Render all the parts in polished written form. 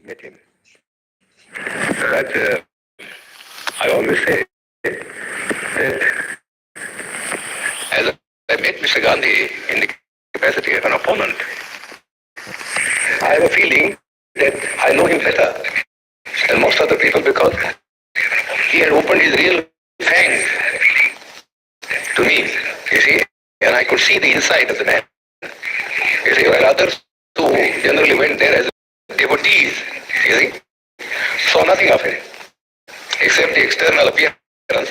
Met him. But I always say that as I met Mr. Gandhi in the capacity of an opponent, I have a feeling that I know him better than most other people because he had opened his real fangs to me, you see, and I could see the inside of the man. You see, while others who generally went there as devotees, you see, saw nothing of him except the external appearance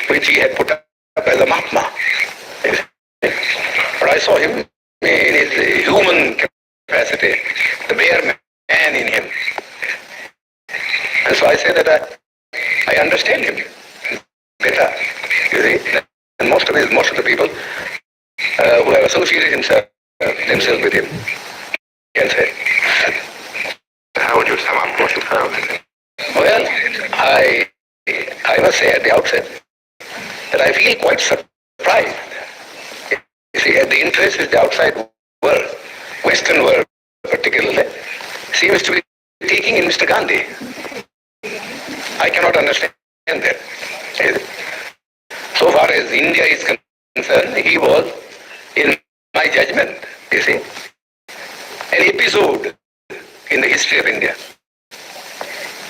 which he had put up as a Mahatma. But I saw him in his human capacity, the bare man in him. And so I say that I understand him better, you see, than most of the people who have associated themselves with him, can say. How would you sum up what you found? Well, I must say at the outset that I feel quite surprised. You see, at the interest of the outside world, Western world particularly, seems to be taking in Mr. Gandhi. I cannot understand that. So far as India is concerned, he was, in my judgment, you see, an episode in the history of India.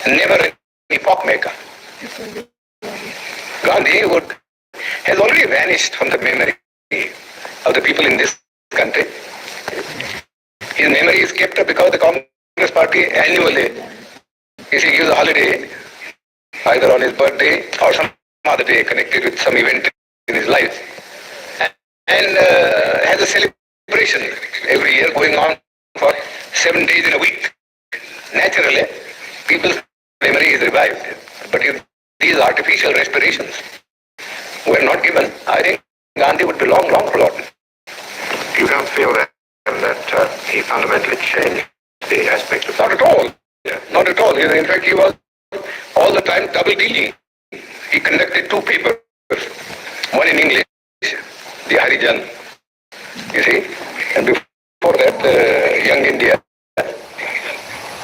Never an epoch maker. Gandhi has already vanished from the memory of the people in this country. His memory is kept up because the Congress Party annually, gives a holiday either on his birthday or some other day connected with some event in his life, and has a celebration every year going on for 7 days in a week. Naturally, people's memory is revived. But if these artificial respirations were not given, I think Gandhi would be long, long forgotten. You don't feel that he fundamentally changed the aspect of... Not at all. Not at all. In fact, he was all the time double dealing. He conducted 2 papers, one in English, the Harijan, you see, and before that, Young India.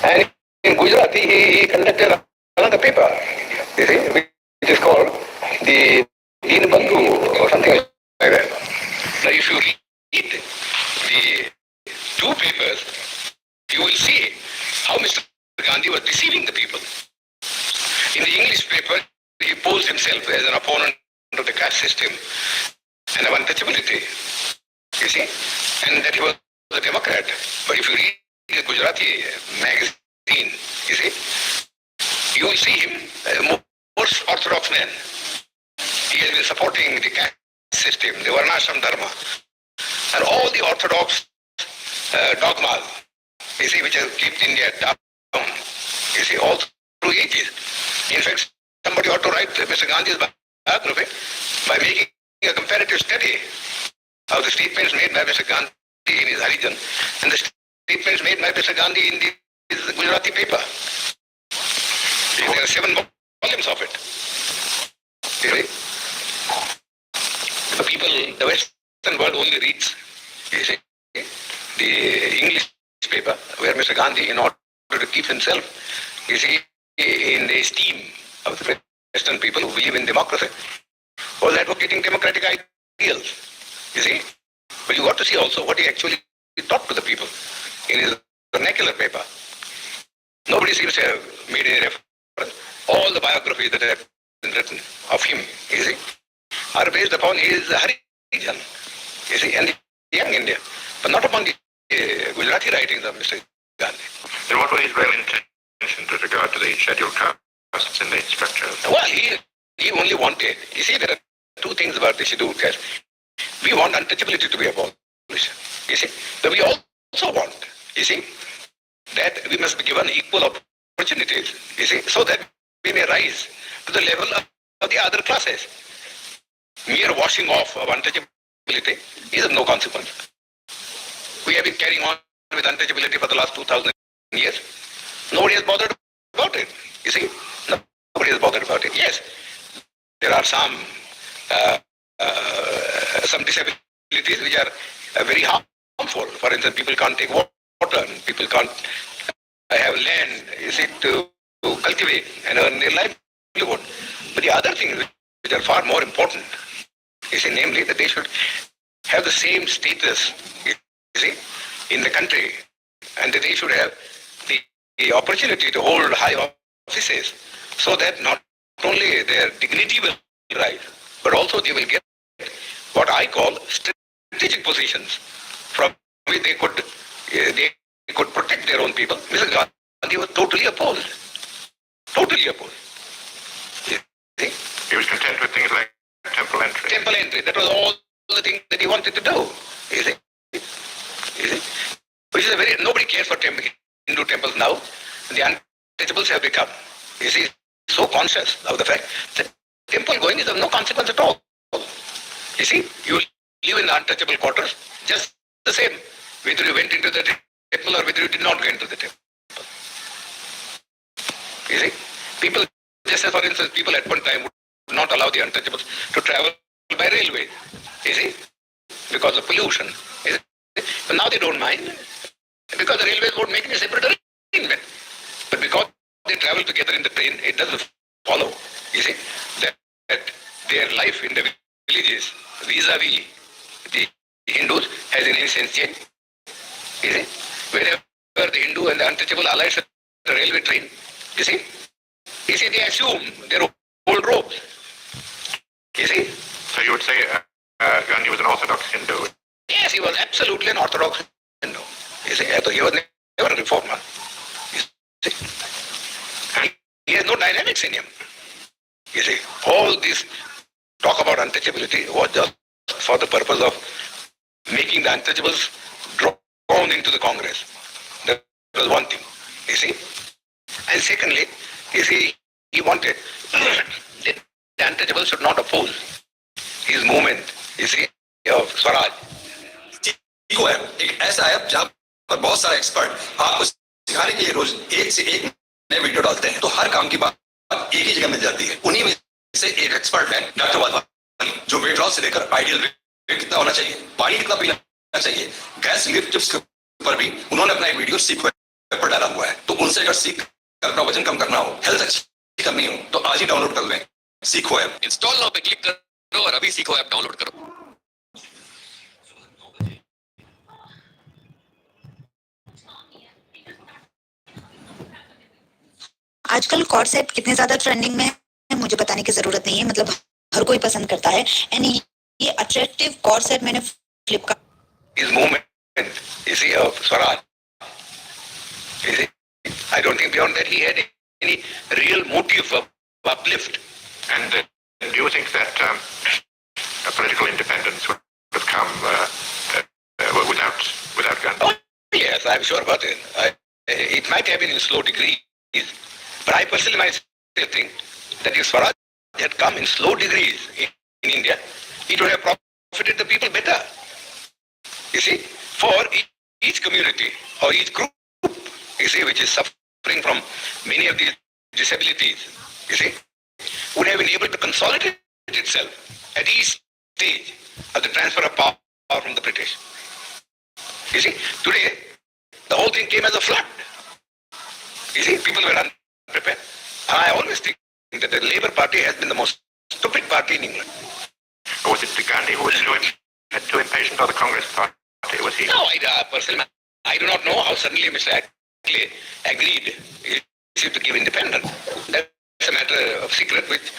And in Gujarati, he conducted another paper, you see, which is called the Dinbandhu or something like that. Now, if you read the 2 papers, you will see how Mr. Gandhi was deceiving the people. In the English paper, he posed himself as an opponent of the caste system and of untouchability, you see, and that he was a Democrat. But if you read the Gujarati magazine, you see, you will see him as a more orthodox man. He has been supporting the caste system, the Varnashram Dharma, and all the orthodox dogmas, you see, which have kept India down, you see, all through ages. In fact, somebody ought to write Mr. Gandhi's biography by making a comparative study of the statements made by Mr. Gandhi in his Harijan and the statements made by Mr. Gandhi in his Gujarati paper. There are 7 volumes of it. You see? The people, the Western world only reads, you see, the English paper where Mr. Gandhi, in order to keep himself, you see, in the esteem of the Western people who believe in democracy, was advocating democratic ideals, you see. But you got to see also what he actually taught to the people in his vernacular paper. Nobody seems to have made any reference. All the biographies that have been written of him, you see, are based upon his Harijan, you see, and the Young India, but not upon the Gujarati writings of Mr. Gandhi. And what were his real intentions with regard to the scheduled castes in the structure? Well, he only wanted, you see, there are 2 things about the scheduled caste. We want untouchability to be abolished, you see, but we also want, you see, that we must be given equal opportunities, you see, so that we may rise to the level of the other classes. Mere washing off of untouchability is of no consequence. We have been carrying on with untouchability for the last 2,000 years. Nobody has bothered about it, you see. Nobody has bothered about it. Yes, there are some disabilities which are very harmful. For instance, people can't take water, and people can't have land, you see, to cultivate and earn their livelihood. But the other things which are far more important, you see, namely that they should have the same status, you see, in the country, and that they should have the opportunity to hold high offices, so that not only their dignity will rise, but also they will get what I call strategic positions from which they could protect their own people. Mr. Gandhi was totally opposed. Totally opposed. See? He was content with things like temple entry. Temple entry. That was all the things that he wanted to do. You see? You see? Which is nobody cares for Hindu temples now. The untouchables have become, you see, so conscious of the fact that temple going is of no consequence at all. You see, you live in the untouchable quarters just the same, whether you went into the temple or whether you did not go into the temple. You see, people, just as for instance, people at one time would not allow the untouchables to travel by railway, you see, because of pollution. You see? But now they don't mind, because the railways won't make any separate arrangement. But because they travel together in the train, it doesn't follow, you see, that their life in the villages vis-a-vis the Hindus has in any sense changed. You see, wherever the Hindu and the untouchable alights at the railway train, you see, they assume their old robes. You see? So you would say Gandhi was an orthodox Hindu? Yes, he was absolutely an orthodox Hindu. You see, he was never a reformer. You see? He has no dynamics in him. You see, all this talk about untouchability was just for the purpose of making the untouchables drawn into the Congress. That was one thing, you see. And secondly, you see, he wanted that the untouchables should not oppose his movement, you see, of Swaraj. ठीक है, एक ऐसा app जहाँ पर बहुत सारे expert आपको सिखाने के लिए रोज एक से एक नए वीडियो डालते हैं, तो हर काम की बात एक ही जगह मिल जाती है। उन्हीं में से एक एक्सपर्ट है डॉक्टर वाधवानी, जो वेट लॉस से लेकर आइडियल वेट कितना होना चाहिए, पानी कितना पीना चाहिए, गैस लिफ्ट टिप्स के ऊपर भी उन्होंने अपना एक वीडियो सीख पर डाला हुआ है। तो उनसे अगर सीख कर अपना वजन कम करना हो, हेल्थ अच्छी करनी हो, तो आज ही डाउनलोड कर लें सीखो ऐप। इंस्टॉल नाउ पे क्लिक करो और अभी सीखो ऐप डाउनलोड करो। आजकल कॉर्सेट कितने ज्यादा ट्रेंडिंग में है मुझे बताने की जरूरत नहीं है, मतलब हर कोई पसंद करता है। एंड ये अट्रैक्टिव कॉर्सेट मैंने Flipkart His movement, you see, of Swaraj. You see, I don't think beyond that he had any real motive of uplift. And do you think that a political independence would come without Gandhi? Oh, yes, I'm sure about it. It might have been in slow degrees, but I personally myself think that if Swaraj had come in slow degrees in India, it would have profited the people better. You see, for each community or each group, you see, which is suffering from many of these disabilities, you see, would have been able to consolidate itself at each stage of the transfer of power from the British. You see, today, the whole thing came as a flood. You see, people were unprepared. And I always think that the Labour Party has been the most stupid party in England. Or was it Gandhi who was too impatient, or the Congress Party? Was he? No, personally, I do not know how suddenly Mr. Ackley agreed to give independence. That's a matter of secret which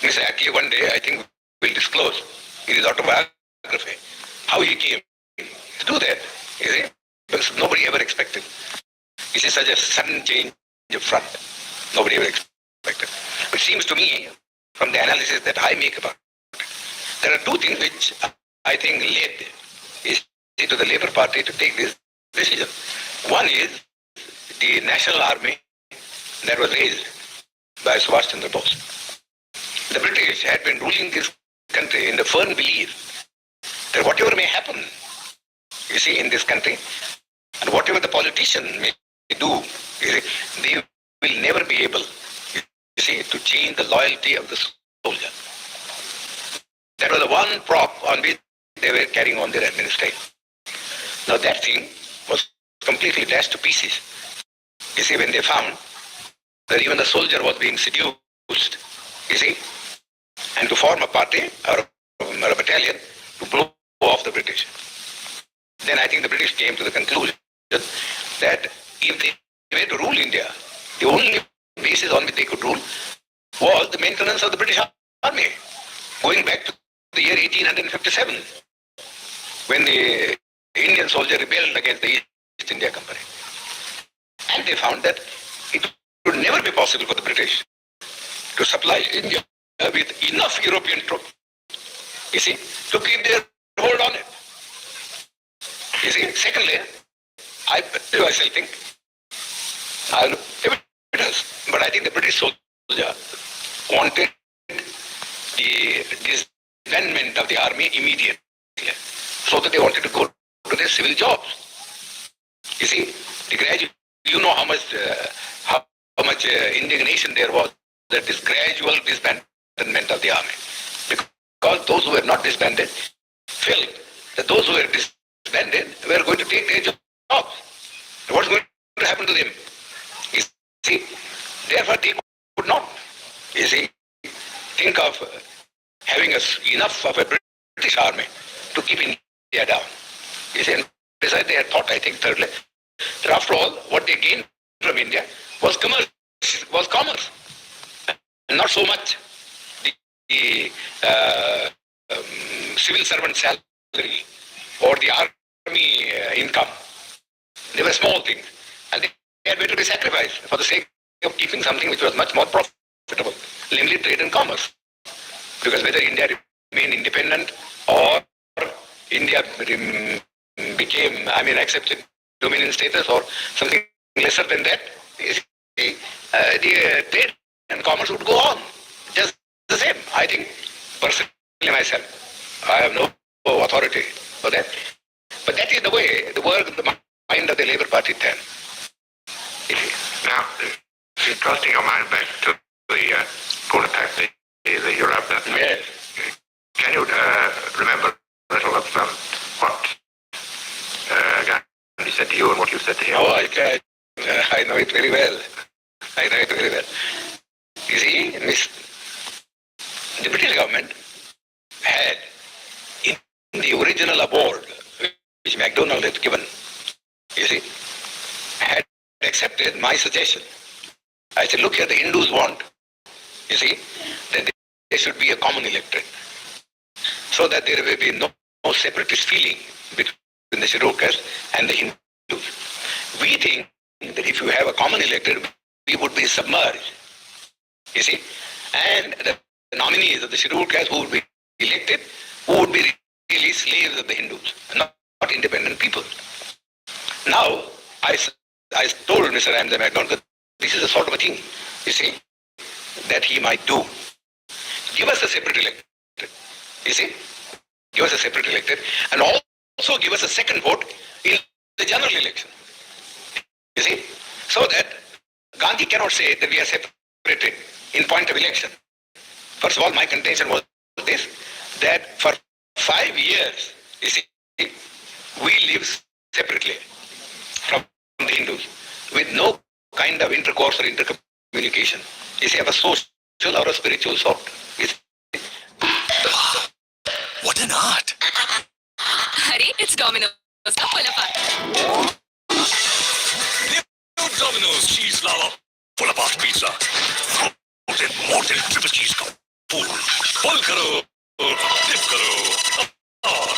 Mr. Ackley one day, I think, will disclose in his autobiography. How he came to do that, you see, because nobody ever expected. This is such a sudden change of front. Nobody ever expected. It seems to me, from the analysis that I make about it, there are two things which I think led to the Labour Party to take this decision. One is the National Army that was raised by Subhash Chandra Bose. The British had been ruling this country in the firm belief that whatever may happen, you see, in this country, and whatever the politician may do, you see, they will never be able, you see, to change the loyalty of the soldier. That was the one prop on which they were carrying on their administration. Now that thing was completely dashed to pieces. You see, when they found that even the soldier was being seduced, you see, and to form a party or a battalion to blow off the British. Then I think the British came to the conclusion that if they were to rule India, the only basis on which they could rule was the maintenance of the British Army, going back to the year 1857, when the Indian soldier rebelled against the East India Company. And they found that it would never be possible for the British to supply India with enough European troops, you see, to keep their hold on it. You see, secondly, I myself think, I don't know evidence, but I think the British soldier wanted the disbandment of the army immediately, so that they wanted to go to their civil jobs. You see, you know how much indignation there was that this gradual disbandment of the army, because those who were not disbanded felt that those who were disbanded were going to take their jobs. What's going to happen to them? You see, therefore they could not, you see, think of having enough of a British army to keep India down. You see, and besides they had thought, I think, thirdly, that after all, what they gained from India was commerce, and not so much the civil servant salary or the army income. They were small things, and they had better be sacrificed for the sake of keeping something which was much more profitable. namely trade and commerce. Because whether India remained independent or India became, accepted dominion status or something lesser than that, the trade and commerce would go on just the same. I think, personally myself, I have no authority for that. But that is the way, the work, the mind of the Labour Party then. Now, casting your mind back to the Bonaparte, the Europe, Yes. Can you remember a little of what Gandhi said to you and what you said to him? Oh, I know it very well. I know it very well. You see, the British government had, in the original award which MacDonald had given, you see, had accepted my suggestion. I said, look here, the Hindus want, you see, that there should be a common electorate, so that there will be no separatist feeling between the scheduled caste and the Hindus. We think that if you have a common electorate, we would be submerged, you see, and the nominees of the scheduled caste who would be elected, who would be really slaves of the Hindus, not independent people. Now, I told Mr. Ramsay MacDonald that this is the sort of a thing, you see, that he might do. Give us a separate electorate, you see, give us a separate electorate, and also give us a second vote in the general election, you see, so that Gandhi cannot say that we are separated in point of election. First of all, my contention was this, that for 5 years, you see, we live separately from the Hindus with no kind of intercourse or intercommunication, you see, of a social or a spiritual sort. What an art! Hurry, it's Domino's. Come pull apart. New Domino's cheese lava pull apart pizza. More than triple cheese का pull करो, dip करो, और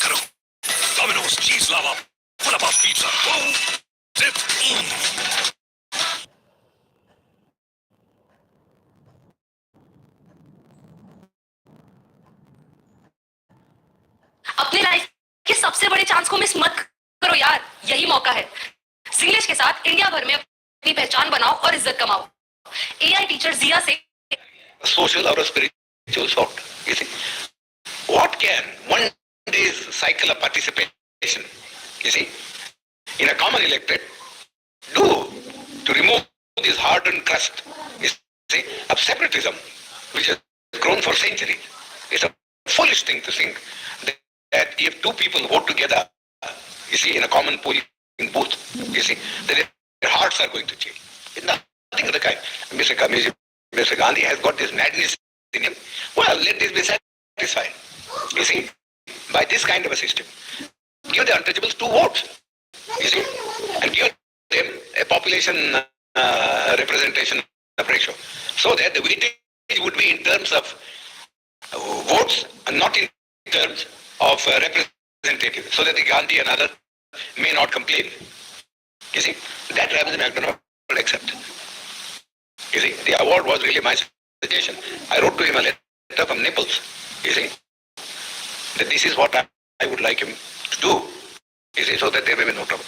करो. Domino's cheese lava pull apart pizza. Pull, dip. अपने life के सबसे बड़े chance को मिस मत करो यार, यही मौका है. सिंग्लिश के साथ इंडिया भर में अपनी पहचान बनाओ और इज्जत कमाओ. AI टीचर जिया से Social or a spiritual sort, you see. What can one day's cycle of participation, you see, in a common electorate do to remove this hardened crust, you see, of separatism, which has grown for centuries? It's a foolish thing to think that if two people vote together, you see, in a common polling booth, you see, that their hearts are going to change. It's nothing of the kind. Mr. Gandhi has got this madness in him. Well, let this be satisfied. You see, by this kind of a system, give the untouchables 2 votes, you see, and give them a population representation ratio, so that the weightage would be in terms of votes and not in terms of representatives, so that the Gandhi and others may not complain. You see, that Ramsay MacDonald will accept. You see, the award was really my suggestion. I wrote to him a letter from Naples, you see, that this is what I would like him to do, you see, so that there may be no trouble.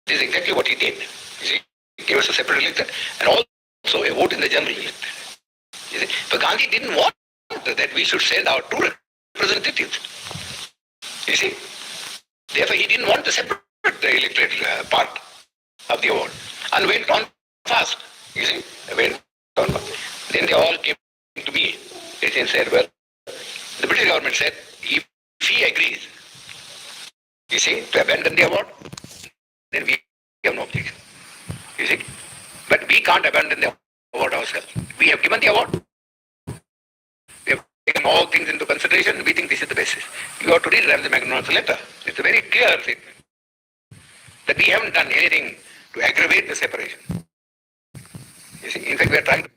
This is exactly what he did. You see, he gave us a separate electorate and also a vote in the general electorate. You see, but Gandhi didn't want that we should send our 2 representatives. You see, therefore he didn't want to separate the electorate part of the award, and went on fast. You see, went on fast. Then they all came to me. They said, well, the British government said, if he agrees, you see, to abandon the award, then we have no objection. You see, but we can't abandon the award ourselves. We have given the award. We have taken all things into consideration. We think this is the basis. You have to read Ramsay MacDonald's letter. It's a very clear statement that we haven't done anything to aggravate the separation. You see, in fact, we are trying to